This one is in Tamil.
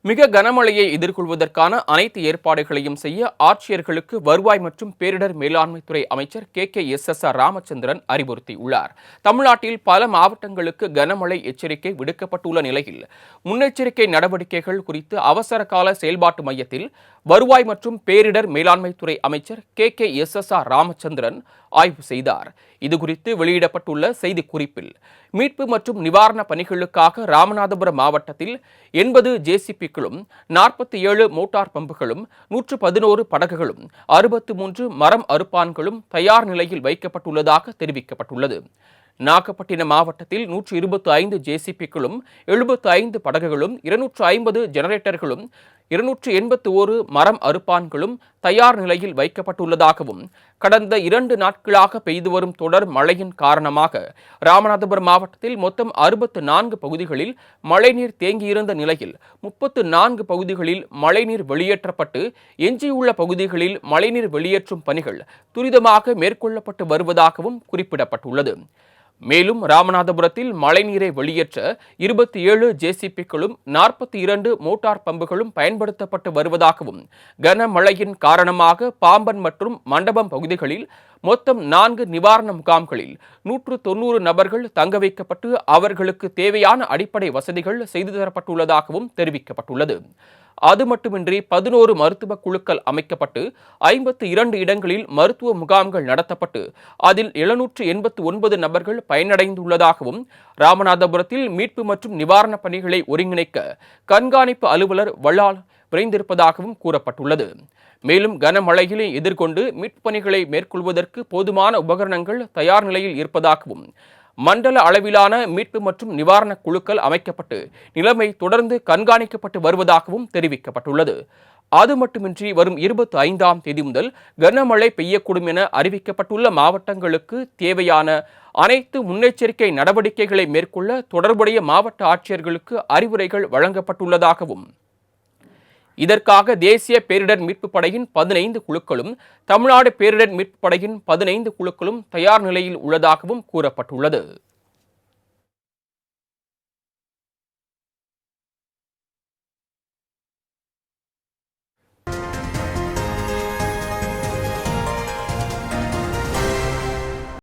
மிக கனமழையை எதிர்கொள்வதற்கான அனைத்து ஏற்பாடுகளையும் செய்ய ஆட்சியர்களுக்கு வருவாய் மற்றும் பேரிடர் மேலாண்மைத்துறை அமைச்சர் கே.எஸ்.எஸ்.ஆர். ராமச்சந்திரன் அறிவுறுத்தியுள்ளார். தமிழ்நாட்டில் பல மாவட்டங்களுக்கு கனமழை எச்சரிக்கை விடுக்கப்பட்டுள்ள நிலையில் முன்னெச்சரிக்கை நடவடிக்கைகள் குறித்து அவசர கால செயல்பாட்டு மையத்தில் வருவாய் மற்றும் பேரிடர் மேலாண்மைத்துறை அமைச்சர் கே.எஸ்.எஸ்.ஆர். ராமச்சந்திரன் ஆய்வு செய்தார். இதுகுறித்து வெளியிடப்பட்டுள்ள செய்திக்குறிப்பில் மீட்பு மற்றும் நிவாரண பணிகளுக்காக ராமநாதபுரம் மாவட்டத்தில் 80 ஜேசிபிக்களும் 47 மோட்டார் பம்புகளும் 111 படகுகளும் 63 மரம் அறுப்பான்களும் தயார் நிலையில் வைக்கப்பட்டுள்ளதாக தெரிவிக்கப்பட்டுள்ளது. நாகப்பட்டினம் மாவட்டத்தில் 125 ஜேசிபிக்களும் 75 படகுகளும் 250 ஜெனரேட்டர்களும் 281 மரம் அறுப்பான்களும் தயார் நிலையில் வைக்கப்பட்டுள்ளதாகவும் கடந்த 2 நாட்களாக பெய்து வரும் தொடர் மழையின் காரணமாக ராமநாதபுரம் மாவட்டத்தில் மொத்தம் 64 பகுதிகளில் மழைநீர் தேங்கியிருந்த நிலையில் 34 பகுதிகளில் மழைநீர் வெளியேற்றப்பட்டு எஞ்சியுள்ள பகுதிகளில் மழைநீர் வெளியேற்றும் பணிகள் துரிதமாக மேற்கொள்ளப்பட்டு வருவதாகவும் குறிப்பிடப்பட்டுள்ளது. மேலும் ராமநாதபுரத்தில் மழைநீரை வெளியேற்ற 27 ஜேசிபிக்களும் 42 மோட்டார் பம்புகளும் பயன்படுத்தப்பட்டு வருவதாகவும் கனமழையின் காரணமாக பாம்பன் மற்றும் மண்டபம் பகுதிகளில் மொத்தம் 4 நிவாரண முகாம்களில் 190 நபர்கள் தங்க வைக்கப்பட்டு அவர்களுக்கு தேவையான அடிப்படை வசதிகள் செய்து தரப்பட்டுள்ளதாகவும் தெரிவிக்கப்பட்டுள்ளது. அது மட்டுமின்றி 11 மருத்துவ குழுக்கள் அமைக்கப்பட்டு 52 இடங்களில் மருத்துவ முகாம்கள் நடத்தப்பட்டு அதில் 789 நபர்கள் பயனடைந்துள்ளதாகவும் ராமநாதபுரத்தில் மீட்பு மற்றும் நிவாரணப் பணிகளை ஒருங்கிணைக்க கண்காணிப்பு அலுவலர் வள்ளால் விரைந்திருப்பதாகவும் கூறப்பட்டுள்ளது. மேலும் கனமழைகளை எதிர்கொண்டு மீட்பு பணிகளை மேற்கொள்வதற்கு போதுமான உபகரணங்கள் தயார் நிலையில் இருப்பதாகவும் மண்டல அளவிலான மீட்பு மற்றும் நிவாரண குழுக்கள் அமைக்கப்பட்டு நிலைமை தொடர்ந்து கண்காணிக்கப்பட்டு வருவதாகவும் தெரிவிக்கப்பட்டுள்ளது. அது மட்டுமின்றி வரும் 25ஆம் தேதி முதல் கனமழை பெய்யக்கூடும் என அறிவிக்கப்பட்டுள்ள மாவட்டங்களுக்கு தேவையான அனைத்து முன்னெச்சரிக்கை நடவடிக்கைகளை மேற்கொள்ள தொடர்புடைய மாவட்ட ஆட்சியர்களுக்கு அறிவுரைகள் வழங்கப்பட்டுள்ளதாகவும் இதற்காக தேசிய பேரிடர் மீட்பு படையின் 15 குழுக்களும் தமிழ்நாடு பேரிடர் மீட்பு படையின் 15 குழுக்களும் தயார் நிலையில் உள்ளதாகவும் கூறப்பட்டுள்ளது.